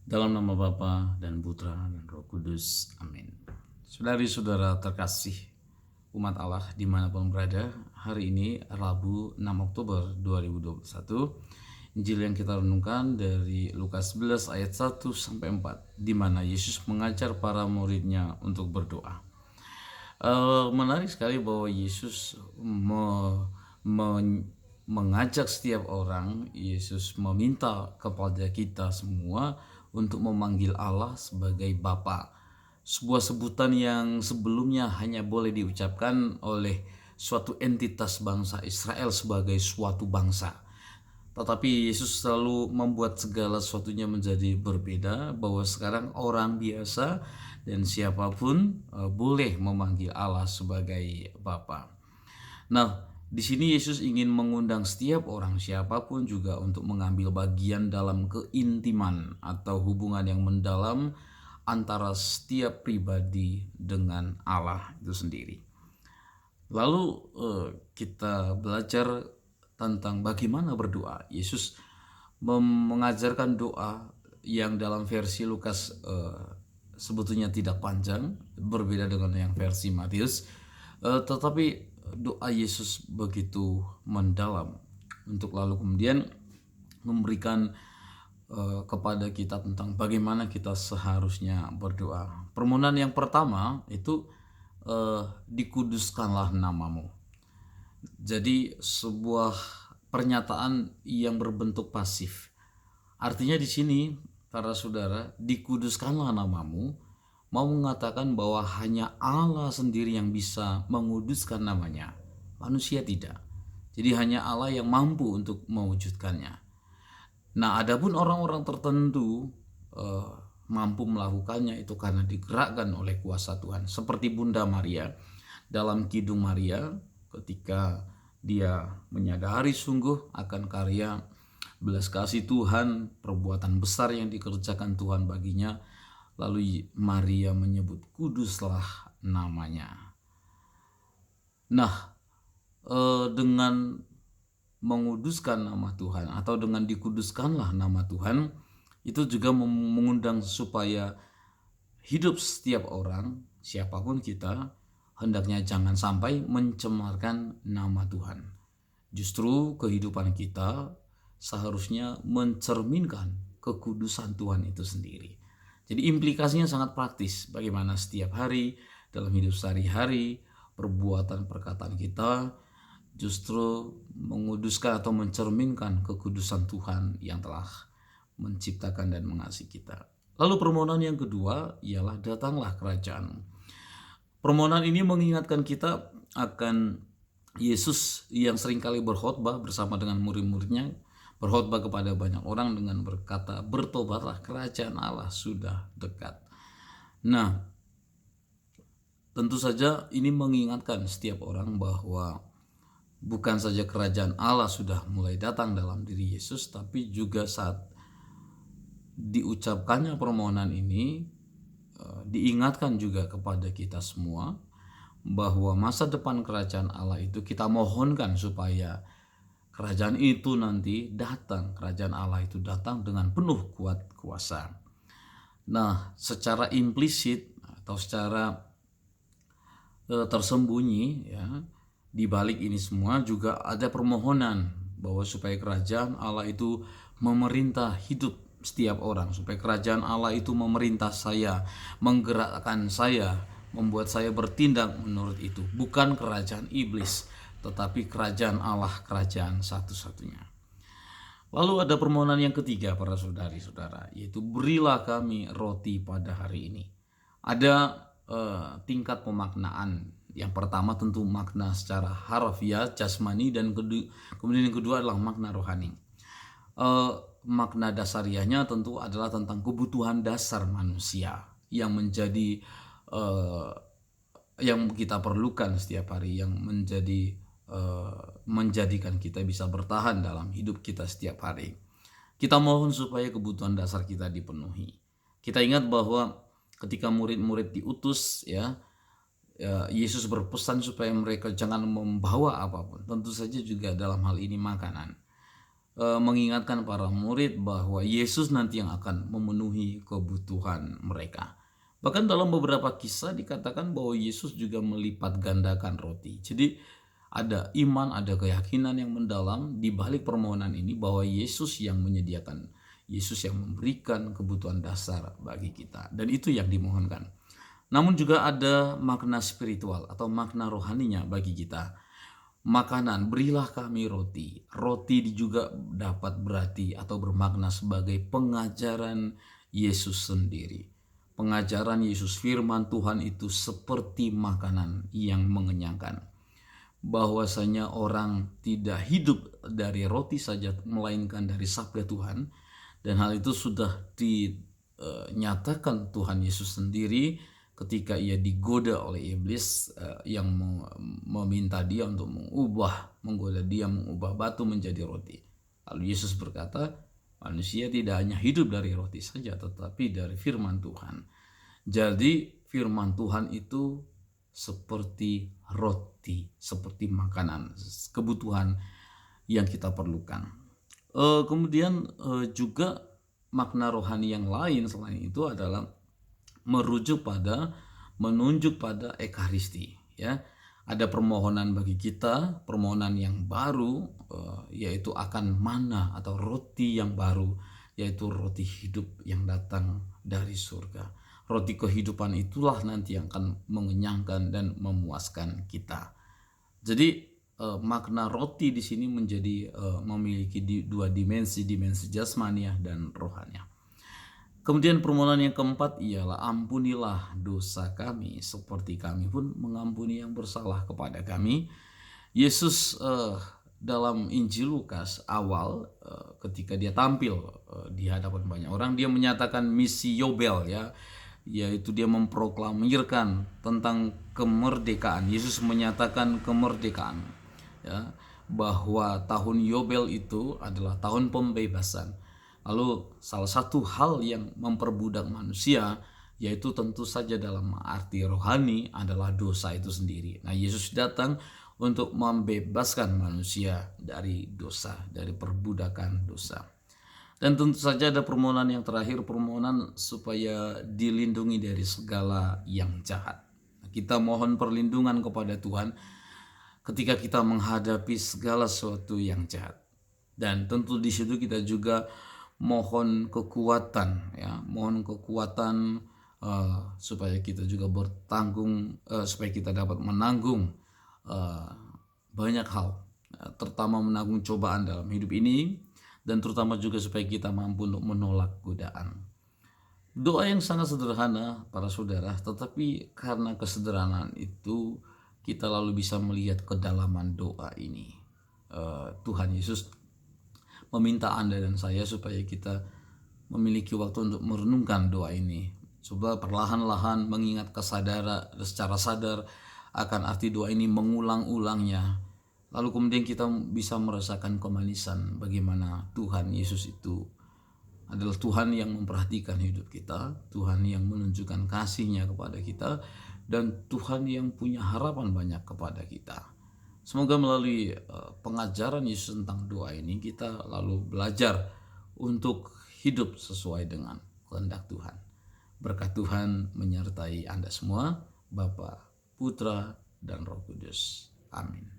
Dalam nama Bapa dan Putra dan Roh Kudus. Amin. Saudari-saudara terkasih umat Allah dimanapun berada, hari ini Rabu 6 Oktober 2021, Injil yang kita renungkan dari Lukas 11 ayat 1 sampai 4, di mana Yesus mengajar para muridnya untuk berdoa. Menarik sekali bahwa Yesus mengajak setiap orang. Yesus meminta kepada kita semua untuk memanggil Allah sebagai Bapa. Sebuah sebutan yang sebelumnya hanya boleh diucapkan oleh suatu entitas bangsa Israel sebagai suatu bangsa. Tetapi Yesus selalu membuat segala sesuatunya menjadi berbeda, bahwa sekarang orang biasa dan siapapun boleh memanggil Allah sebagai Bapa. Nah, di sini Yesus ingin mengundang setiap orang, siapapun juga, untuk mengambil bagian dalam keintiman atau hubungan yang mendalam antara setiap pribadi dengan Allah itu sendiri. Lalu kita belajar tentang bagaimana berdoa. Yesus mengajarkan doa yang dalam versi Lukas sebetulnya tidak panjang, berbeda dengan yang versi Matius. Tetapi doa Yesus begitu mendalam untuk lalu kemudian memberikan kepada kita tentang bagaimana kita seharusnya berdoa. Permohonan yang pertama itu dikuduskanlah namamu. Jadi sebuah pernyataan yang berbentuk pasif. Artinya di sini, para saudara, dikuduskanlah namamu mau mengatakan bahwa hanya Allah sendiri yang bisa menguduskan namanya. Manusia tidak. Jadi hanya Allah yang mampu untuk mewujudkannya. Nah, adapun orang-orang tertentu mampu melakukannya itu karena digerakkan oleh kuasa Tuhan. Seperti Bunda Maria dalam Kidung Maria, ketika dia menyadari sungguh akan karya belas kasih Tuhan, perbuatan besar yang dikerjakan Tuhan baginya, lalu Maria menyebut kuduslah namanya. Nah, dengan menguduskan nama Tuhan atau dengan dikuduskanlah nama Tuhan, itu juga mengundang supaya hidup setiap orang, siapapun kita, hendaknya jangan sampai mencemarkan nama Tuhan. Justru kehidupan kita seharusnya mencerminkan kekudusan Tuhan itu sendiri. Jadi implikasinya sangat praktis, bagaimana setiap hari dalam hidup sehari-hari perbuatan perkataan kita justru menguduskan atau mencerminkan kekudusan Tuhan yang telah menciptakan dan mengasihi kita. Lalu permohonan yang kedua ialah datanglah kerajaan. Permohonan ini mengingatkan kita akan Yesus yang seringkali berkhotbah bersama dengan murid-muridnya, berkhotbah kepada banyak orang dengan berkata, bertobatlah, kerajaan Allah sudah dekat. Nah, tentu saja ini mengingatkan setiap orang bahwa bukan saja kerajaan Allah sudah mulai datang dalam diri Yesus, tapi juga saat diucapkannya permohonan ini diingatkan juga kepada kita semua bahwa masa depan kerajaan Allah itu kita mohonkan supaya kerajaan itu nanti datang, kerajaan Allah itu datang dengan penuh kuat kuasa. Nah, secara implisit atau secara tersembunyi, ya, di balik ini semua juga ada permohonan bahwa supaya kerajaan Allah itu memerintah hidup setiap orang, supaya kerajaan Allah itu memerintah saya, menggerakkan saya, membuat saya bertindak menurut itu. Bukan kerajaan iblis, tetapi kerajaan Allah, kerajaan satu-satunya. Lalu ada permohonan yang ketiga, para saudari-saudara, yaitu berilah kami roti pada hari ini. Ada tingkat pemaknaan. Yang pertama tentu makna secara harfiah, jasmani, dan kemudian yang kedua adalah makna rohani. Makna dasariahnya tentu adalah tentang kebutuhan dasar manusia yang menjadi yang kita perlukan setiap hari, yang menjadikan kita bisa bertahan dalam hidup kita setiap hari. Kita mohon supaya kebutuhan dasar kita dipenuhi. Kita ingat bahwa ketika murid-murid diutus, Yesus berpesan supaya mereka jangan membawa apapun, tentu saja juga dalam hal ini makanan. mengingatkan para murid bahwa Yesus nanti yang akan memenuhi kebutuhan mereka. Bahkan dalam beberapa kisah dikatakan bahwa Yesus juga melipat gandakan roti. Jadi ada iman, ada keyakinan yang mendalam di balik permohonan ini bahwa Yesus yang menyediakan, Yesus yang memberikan kebutuhan dasar bagi kita. Dan itu yang dimohonkan. Namun juga ada makna spiritual atau makna rohaninya bagi kita. Makanan, berilah kami roti. Roti juga dapat berarti atau bermakna sebagai pengajaran Yesus sendiri. Pengajaran Yesus, firman Tuhan itu seperti makanan yang mengenyangkan. Bahwasanya orang tidak hidup dari roti saja, melainkan dari sabda Tuhan. Dan hal itu sudah dinyatakan Tuhan Yesus sendiri ketika ia digoda oleh iblis yang meminta dia untuk menggoda dia mengubah batu menjadi roti. Lalu Yesus berkata, manusia tidak hanya hidup dari roti saja, tetapi dari firman Tuhan. Jadi firman Tuhan itu seperti roti, seperti makanan, kebutuhan yang kita perlukan. Kemudian juga makna rohani yang lain selain itu adalah menunjuk pada ekaristi, ya. Ada permohonan bagi kita, permohonan yang baru, yaitu akan mana atau roti yang baru, yaitu roti hidup yang datang dari surga. Roti kehidupan itulah nanti yang akan mengenyangkan dan memuaskan kita. Jadi makna roti di sini menjadi memiliki dua dimensi jasmaniah dan rohaniah. Kemudian permohonan yang keempat ialah ampunilah dosa kami seperti kami pun mengampuni yang bersalah kepada kami. Yesus dalam Injil Lukas awal ketika dia tampil di hadapan banyak orang, dia menyatakan misi Yobel, ya, yaitu dia memproklamirkan tentang kemerdekaan. Yesus menyatakan kemerdekaan, ya, bahwa tahun Yobel itu adalah tahun pembebasan. Lalu salah satu hal yang memperbudak manusia, yaitu tentu saja dalam arti rohani, adalah dosa itu sendiri. Nah, Yesus datang untuk membebaskan manusia dari dosa, dari perbudakan dosa. Dan tentu saja ada permohonan yang terakhir, permohonan supaya dilindungi dari segala yang jahat. Kita mohon perlindungan kepada Tuhan ketika kita menghadapi segala sesuatu yang jahat. Dan tentu di situ kita juga mohon kekuatan, ya, mohon kekuatan supaya kita juga bertanggung, supaya kita dapat menanggung banyak hal, terutama menanggung cobaan dalam hidup ini, dan terutama juga supaya kita mampu untuk menolak godaan. Doa yang sangat sederhana para saudara, tetapi karena kesederhanaan itu kita lalu bisa melihat kedalaman doa ini. Tuhan Yesus meminta Anda dan saya supaya kita memiliki waktu untuk merenungkan doa ini. Coba perlahan-lahan mengingat secara sadar akan arti doa ini, mengulang-ulangnya. Lalu kemudian kita bisa merasakan kemanisan bagaimana Tuhan Yesus itu adalah Tuhan yang memperhatikan hidup kita, Tuhan yang menunjukkan kasih-Nya kepada kita, dan Tuhan yang punya harapan banyak kepada kita. Semoga melalui pengajaran Yesus tentang doa ini kita lalu belajar untuk hidup sesuai dengan kehendak Tuhan. Berkat Tuhan menyertai Anda semua, Bapa, Putra, dan Roh Kudus. Amin.